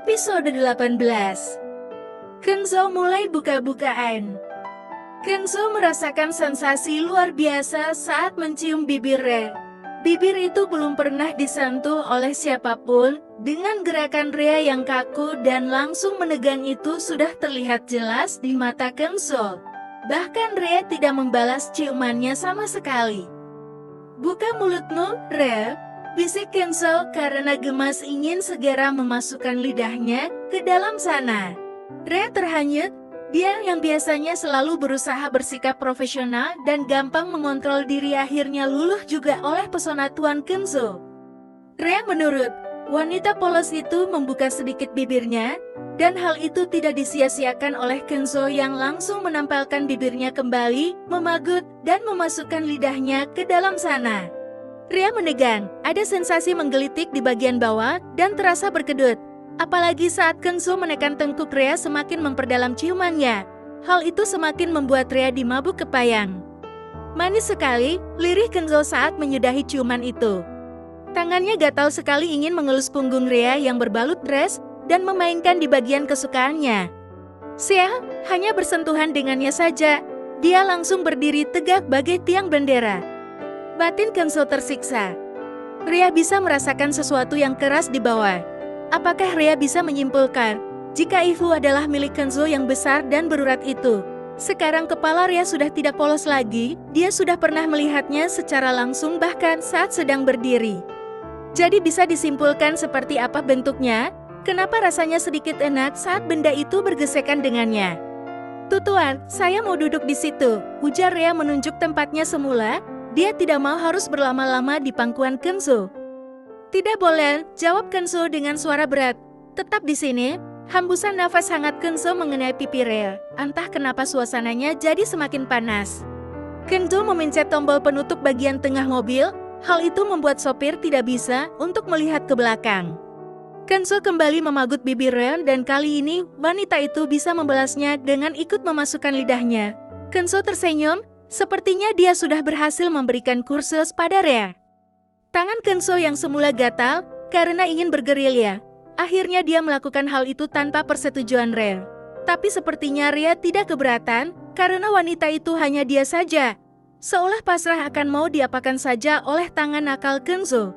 Episode 18. Kenzo mulai buka-bukaan. Kenzo merasakan sensasi luar biasa saat mencium bibir Rea. Bibir itu belum pernah disentuh oleh siapapun. Dengan gerakan Rea yang kaku dan langsung menegang itu sudah terlihat jelas di mata Kenzo. Bahkan Rea tidak membalas ciumannya sama sekali. "Buka mulutmu, Rea," bisik Kenzo karena gemas ingin segera memasukkan lidahnya ke dalam sana. Rea terhanyut, dia yang biasanya selalu berusaha bersikap profesional dan gampang mengontrol diri akhirnya luluh juga oleh pesona Tuan Kenzo. Rea menurut, wanita polos itu membuka sedikit bibirnya, dan hal itu tidak disia-siakan oleh Kenzo yang langsung menampilkan bibirnya kembali, memagut, dan memasukkan lidahnya ke dalam sana. Rea menegang, ada sensasi menggelitik di bagian bawah dan terasa berkedut. Apalagi saat Kenzo menekan tengkuk Rea semakin memperdalam ciumannya. Hal itu semakin membuat Rea dimabuk kepayang. Manis sekali, lirih Kenzo saat menyudahi ciuman itu. Tangannya gatal sekali ingin mengelus punggung Rea yang berbalut dress dan memainkan di bagian kesukaannya. Sial, hanya bersentuhan dengannya saja, dia langsung berdiri tegak bagai tiang bendera. Batin Kenzo tersiksa. Rea bisa merasakan sesuatu yang keras di bawah. Apakah Rea bisa menyimpulkan jika Ivu adalah milik Kenzo yang besar dan berurat itu? Sekarang kepala Rea sudah tidak polos lagi, dia sudah pernah melihatnya secara langsung bahkan saat sedang berdiri. Jadi bisa disimpulkan seperti apa bentuknya, kenapa rasanya sedikit enak saat benda itu bergesekan dengannya. "Tuan, saya mau duduk di situ," ujar Rea menunjuk tempatnya semula. Dia tidak mau harus berlama-lama di pangkuan Kenzo. "Tidak boleh," jawab Kenzo dengan suara berat. "Tetap di sini." Hembusan nafas hangat Kenzo mengenai pipi Rea. Entah kenapa suasananya jadi semakin panas. Kenzo memencet tombol penutup bagian tengah mobil. Hal itu membuat sopir tidak bisa untuk melihat ke belakang. Kenzo kembali memagut bibir Rea dan kali ini wanita itu bisa membalasnya dengan ikut memasukkan lidahnya. Kenzo tersenyum. Sepertinya dia sudah berhasil memberikan kursus pada Rea. Tangan Kenzo yang semula gatal karena ingin bergerilya. Akhirnya dia melakukan hal itu tanpa persetujuan Rea. Tapi sepertinya Rea tidak keberatan karena wanita itu hanya dia saja. Seolah pasrah akan mau diapakan saja oleh tangan nakal Kenzo.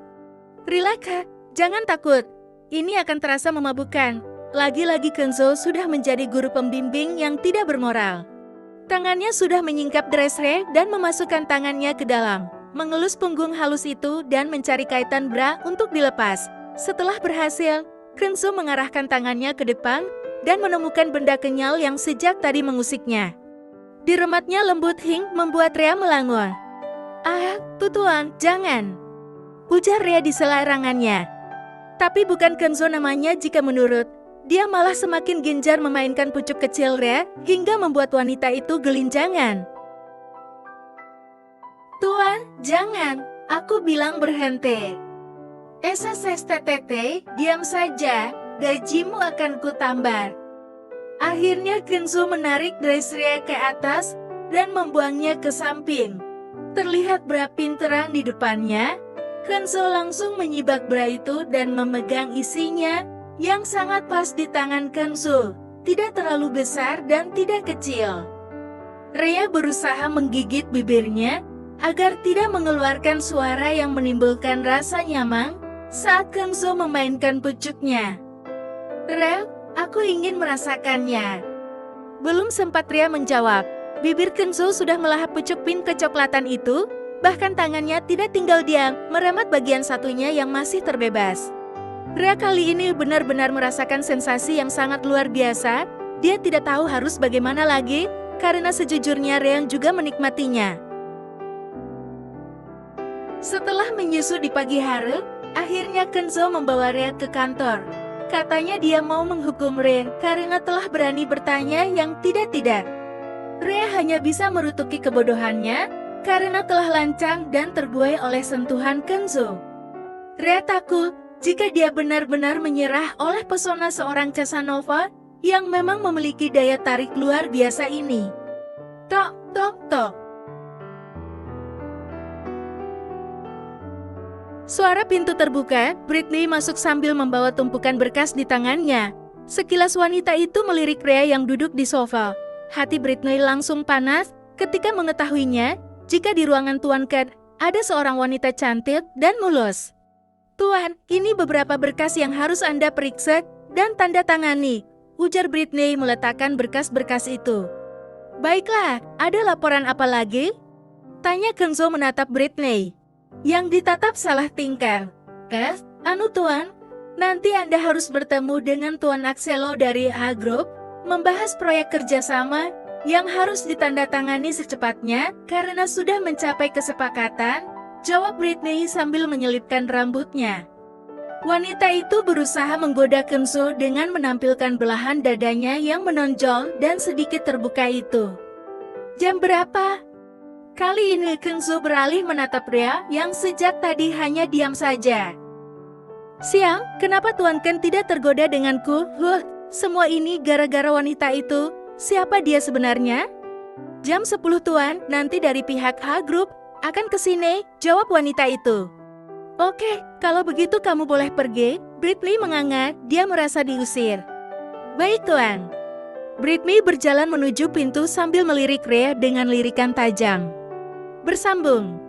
"Rileks, jangan takut. Ini akan terasa memabukkan." Lagi-lagi Kenzo sudah menjadi guru pembimbing yang tidak bermoral. Tangannya sudah menyingkap dress Rea dan memasukkan tangannya ke dalam, mengelus punggung halus itu dan mencari kaitan bra untuk dilepas. Setelah berhasil, Kenzo mengarahkan tangannya ke depan dan menemukan benda kenyal yang sejak tadi mengusiknya. Dirematnya lembut hing membuat Rea melangor. "Ah, Tuan, jangan," ujar Rea di sela erangannya. Tapi bukan Kenzo namanya jika menurut. Dia malah semakin gencar memainkan pucuk kecil Rea hingga membuat wanita itu gelinjangan. "Tuan, jangan, aku bilang berhenti." "SSSTTT, diam saja, gajimu akan kutambah." Akhirnya Kenzo menarik dress Rea ke atas dan membuangnya ke samping. Terlihat bra pinterang di depannya. Kenzo langsung menyibak bra itu dan memegang isinya yang sangat pas di tangan Kenzo, tidak terlalu besar dan tidak kecil. Rea berusaha menggigit bibirnya agar tidak mengeluarkan suara yang menimbulkan rasa nyaman saat Kenzo memainkan pucuknya. "Rea, aku ingin merasakannya." Belum sempat Rea menjawab, bibir Kenzo sudah melahap pucuk pink kecoklatan itu, bahkan tangannya tidak tinggal diam meremat bagian satunya yang masih terbebas. Rea kali ini benar-benar merasakan sensasi yang sangat luar biasa. Dia tidak tahu harus bagaimana lagi, karena sejujurnya Rea juga menikmatinya. Setelah menyusu di pagi hari, akhirnya Kenzo membawa Rea ke kantor. Katanya dia mau menghukum Rea karena telah berani bertanya yang tidak-tidak. Rea hanya bisa merutuki kebodohannya karena telah lancang dan terbuai oleh sentuhan Kenzo. Rea takut jika dia benar-benar menyerah oleh pesona seorang Casanova yang memang memiliki daya tarik luar biasa ini. Tok, tok, tok. Suara pintu terbuka, Britney masuk sambil membawa tumpukan berkas di tangannya. Sekilas wanita itu melirik Rhea yang duduk di sofa. Hati Britney langsung panas ketika mengetahuinya jika di ruangan Tuan Ken ada seorang wanita cantik dan mulus. "Tuan, ini beberapa berkas yang harus Anda periksa dan tanda tangani," ujar Britney meletakkan berkas-berkas itu. "Baiklah, ada laporan apa lagi?" tanya Kenzo menatap Britney, yang ditatap salah tingkah. Tuan, nanti Anda harus bertemu dengan Tuan Axelo dari A Group, membahas proyek kerjasama yang harus ditandatangani secepatnya karena sudah mencapai kesepakatan," jawab Britney sambil menyelipkan rambutnya. Wanita itu berusaha menggoda Kenzo dengan menampilkan belahan dadanya yang menonjol dan sedikit terbuka itu. "Jam berapa?" Kali ini Kenzo beralih menatap Rhea yang sejak tadi hanya diam saja. "Siang, kenapa Tuan Ken tidak tergoda denganku? Semua ini gara-gara wanita itu. Siapa dia sebenarnya?" "Jam 10 Tuan, nanti dari pihak H Group akan ke sini," jawab wanita itu. "Oke, kalau begitu kamu boleh pergi." Britney menganga, dia merasa diusir. "Baik Tuan." Britney berjalan menuju pintu sambil melirik Rhea dengan lirikan tajam. Bersambung.